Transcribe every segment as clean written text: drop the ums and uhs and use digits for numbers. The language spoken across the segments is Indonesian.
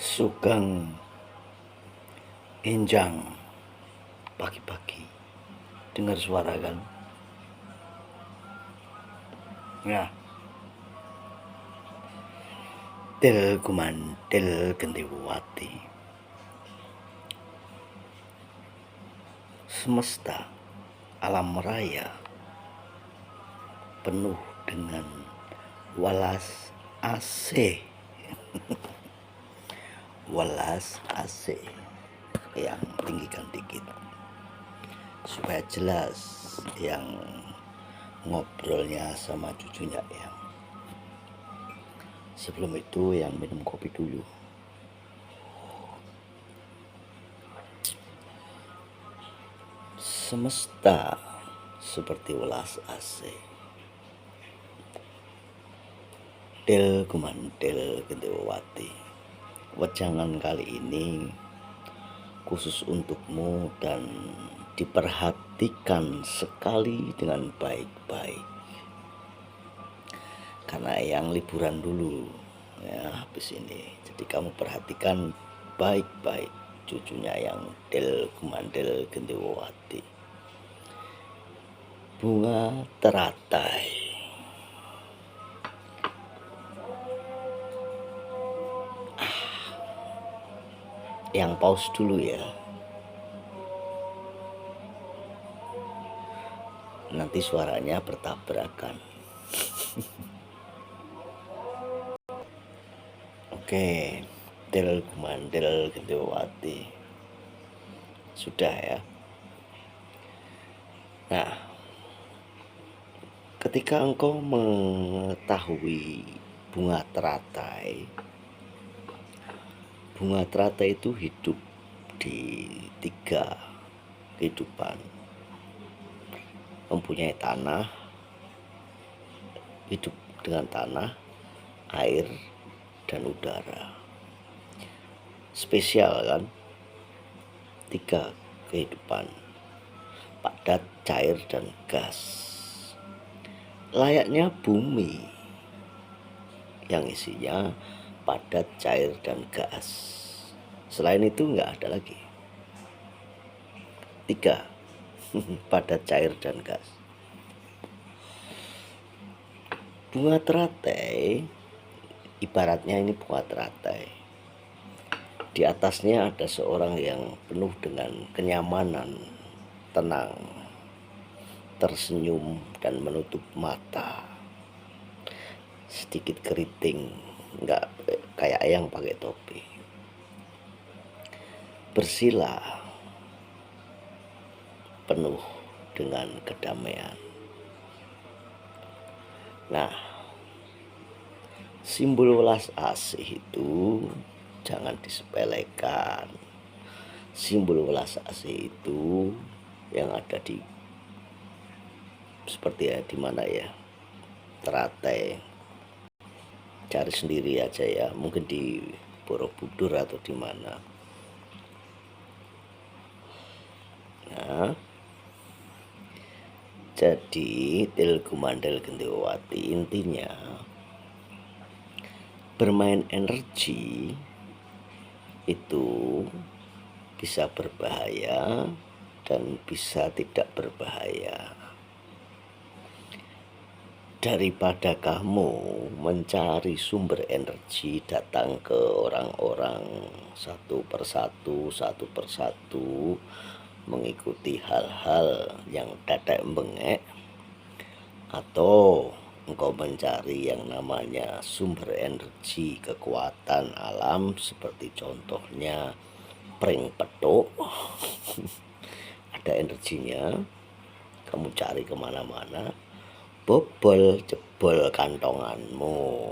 Sugeng Enjang pagi-pagi dengar suara kan ya. Tel gumantel gendewati semesta alam raya penuh dengan welas asih welas asih yang tinggikan dikit supaya jelas yang ngobrolnya sama cucunya ya. Sebelum itu yang minum kopi dulu. Semesta seperti welas asih. Del gumantil gendewati. Wejangan kali ini khusus untukmu dan diperhatikan sekali dengan baik-baik. Karena yang liburan dulu ya habis ini. Jadi kamu perhatikan baik-baik cucunya yang del gumandel gendewati. Bunga teratai. Yang pause dulu ya. Nanti suaranya bertabrakan. Oke, del gumandel gendewati. Sudah ya. Nah, ketika engkau mengetahui bunga teratai itu hidup di 3 kehidupan. Mempunyai tanah, hidup dengan tanah, air, dan udara. Spesial kan? 3 kehidupan, padat, cair, dan gas. Layaknya bumi yang isinya padat, cair, dan gas. Selain itu nggak ada lagi. 3 padat, cair, dan gas. Bunga teratai ibaratnya ini bunga teratai. Di atasnya ada seorang yang penuh dengan kenyamanan, tenang, tersenyum dan menutup mata. Sedikit keriting, nggak kayak yang pakai topi. Bersila penuh dengan kedamaian. Nah, simbol welas asih itu jangan disepelekan. Simbol welas asih itu yang ada di seperti ya di mana ya, teratai. Cari sendiri aja ya, mungkin di Borobudur atau di mana. Nah, jadi til gumandel gendewati intinya bermain energi itu bisa berbahaya dan bisa tidak berbahaya. Daripada kamu mencari sumber energi datang ke orang-orang satu persatu mengikuti hal-hal yang dadak bengek, atau engkau mencari yang namanya sumber energi kekuatan alam seperti contohnya pring petuk ada energinya, kamu cari kemana-mana, bobol jebol kantonganmu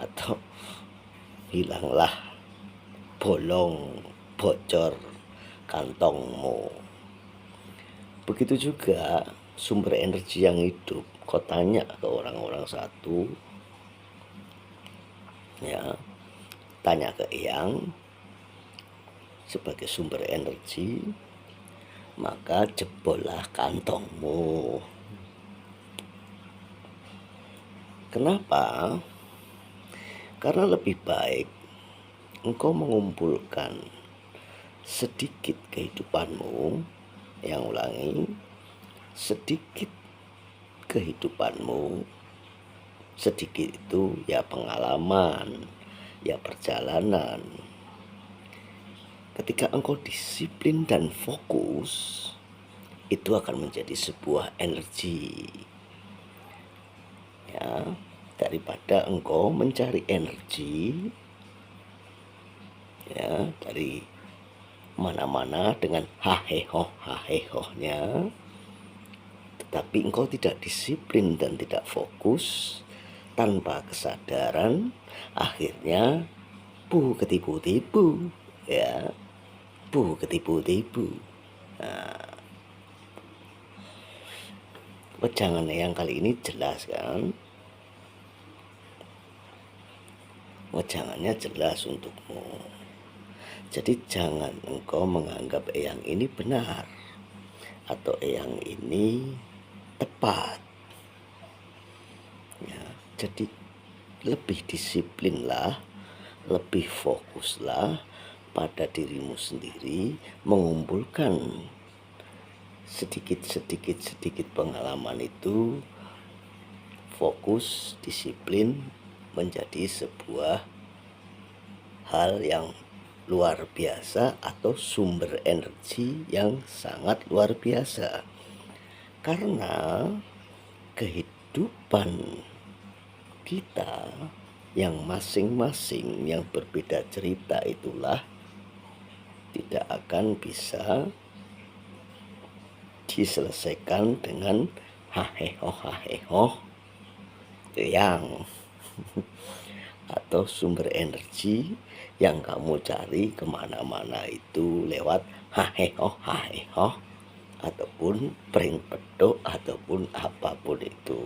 atau hilanglah bolong bocor kantongmu. Begitu juga sumber energi yang hidup, kau tanya ke orang-orang satu ya, tanya ke yang sebagai sumber energi, maka jebollah kantongmu. Kenapa? Karena lebih baik engkau mengumpulkan sedikit kehidupanmu, yang ulangi, sedikit kehidupanmu, sedikit itu ya pengalaman, ya perjalanan. Ketika engkau disiplin dan fokus, itu akan menjadi sebuah energi, ya, daripada engkau mencari energi, ya, dari mana-mana dengan hahehohnya, tetapi engkau tidak disiplin dan tidak fokus, tanpa kesadaran, akhirnya ketipu-tipu, ya, ketipu-tipu. Nah, wejangan yang kali ini jelas kan? Wejangannya jelas untukmu. Jadi jangan engkau menganggap yang ini benar atau yang ini tepat, ya. Jadi lebih disiplinlah, lebih fokuslah pada dirimu sendiri, mengumpulkan sedikit pengalaman itu, fokus, disiplin menjadi sebuah hal yang luar biasa atau sumber energi yang sangat luar biasa. Karena kehidupan kita yang masing-masing, yang berbeda cerita itulah tidak akan bisa diselesaikan dengan haheho yang atau sumber energi yang kamu cari kemana-mana itu lewat haheho ataupun pring pedok ataupun apapun itu,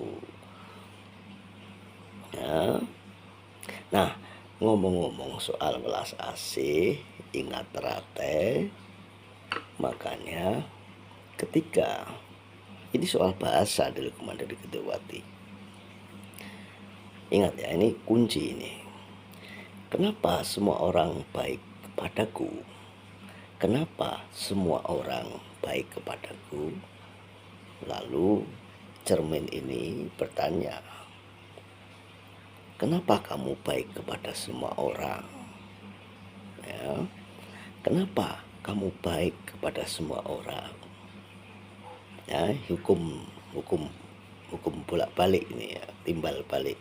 ya. Nah, ngomong-ngomong soal welas asih, ingat rate, makanya ketika ini soal bahasa dari Komanderi Gedowati, ingat ya, ini kunci ini. Kenapa semua orang baik kepadaku? Kenapa semua orang baik kepadaku? Lalu cermin ini bertanya, kenapa kamu baik kepada semua orang? Ya, kenapa kamu baik kepada semua orang? Ya, hukum bolak-balik ini ya, timbal balik.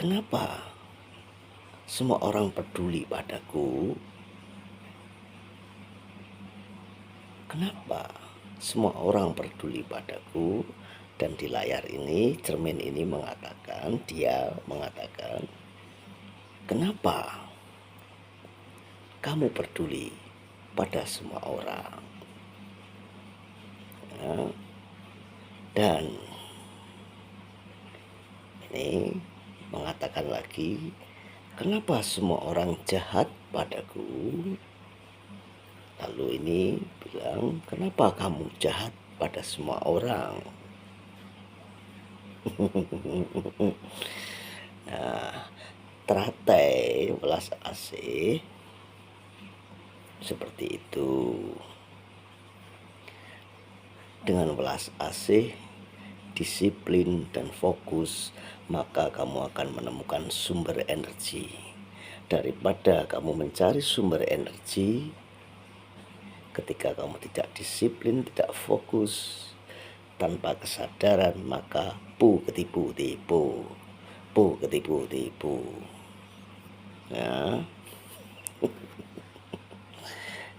Kenapa semua orang peduli padaku? Kenapa semua orang peduli padaku? Dan di layar ini, cermin ini mengatakan, kenapa kamu peduli pada semua orang? Ya. Dan ini mengatakan lagi, kenapa semua orang jahat padaku? Lalu ini bilang, kenapa kamu jahat pada semua orang? Nah, teratai welas asih seperti itu. Dengan welas asih, disiplin dan fokus, maka kamu akan menemukan sumber energi. Daripada kamu mencari sumber energi ketika kamu tidak disiplin, tidak fokus, tanpa kesadaran, maka ketipu-tipu. Ya.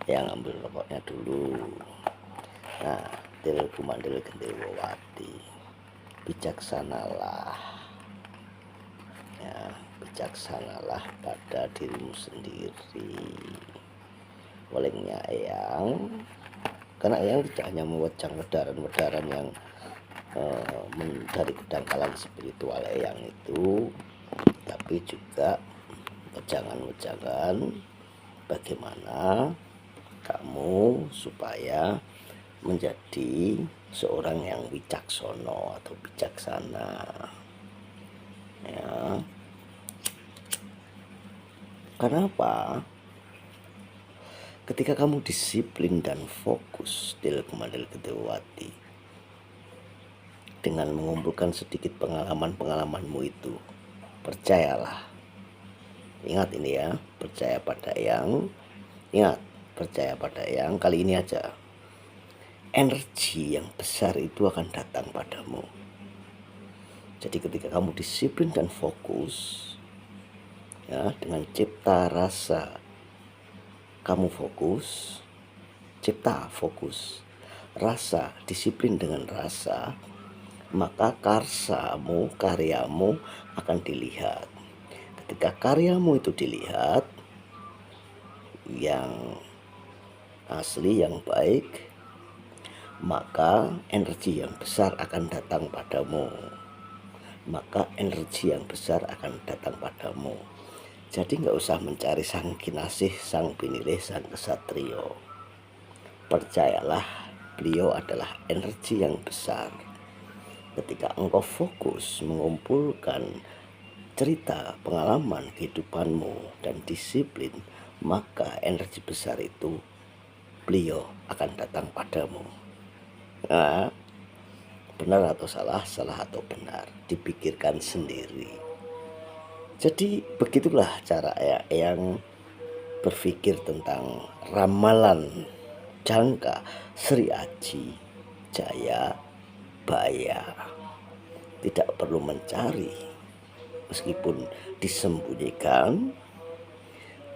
Yang ambil rokoknya dulu. Nah, Kumandel Gendewati, bijaksanalah, ya, bijaksanalah pada dirimu sendiri. Olehnya Eyang, karena Eyang tidak hanya mewecang wedaran-wedaran yang dari kedangkalan spiritual Eyang itu, tapi juga wejangan-wejangan bagaimana kamu supaya menjadi seorang yang wicaksono atau bijaksana, ya. Kenapa? Ketika kamu disiplin dan fokus Del Kumandel Gedewati dengan mengumpulkan sedikit pengalaman-pengalamanmu itu, percayalah. Ingat ini ya, percaya pada yang kali ini aja. Energi yang besar itu akan datang padamu. Jadi ketika kamu disiplin dan fokus, ya, dengan cipta rasa kamu fokus, cipta fokus, rasa disiplin dengan rasa, maka karyamu akan dilihat. Ketika karyamu itu dilihat yang asli, yang baik, maka energi yang besar akan datang padamu. Jadi nggak usah mencari sang kinasih, sang pinilih, sang kesatrio. Percayalah, beliau adalah energi yang besar. Ketika engkau fokus mengumpulkan cerita pengalaman kehidupanmu dan disiplin, maka energi besar itu beliau akan datang padamu. Nah, benar atau salah, salah atau benar, dipikirkan sendiri. Jadi begitulah cara yang berpikir tentang ramalan jangka Sri Aji Jaya Baya. Tidak perlu mencari, meskipun disembunyikan,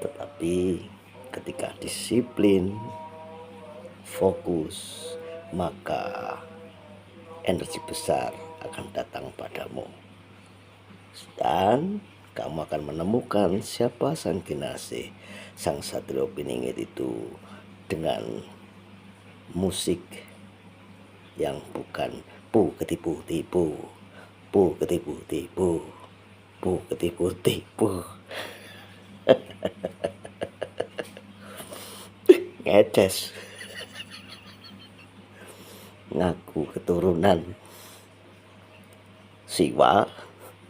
tetapi ketika disiplin, fokus, maka energi besar akan datang padamu. Dan kamu akan menemukan siapa sang kinasih, sang satrio piningit itu dengan musik yang bukan pu ketipu-tipu, ngeces, ngaku keturunan Siwa,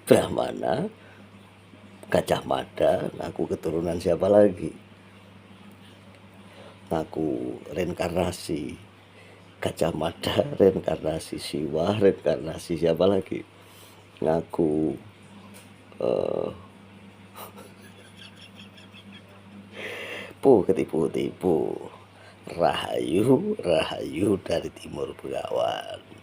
Brahmana, Gajah Mada, ngaku keturunan siapa lagi? Ngaku reinkarnasi Gajah Mada, reinkarnasi Siwa, reinkarnasi siapa lagi? Ngaku ketipu-tipu, rahayu dari timur Begawan.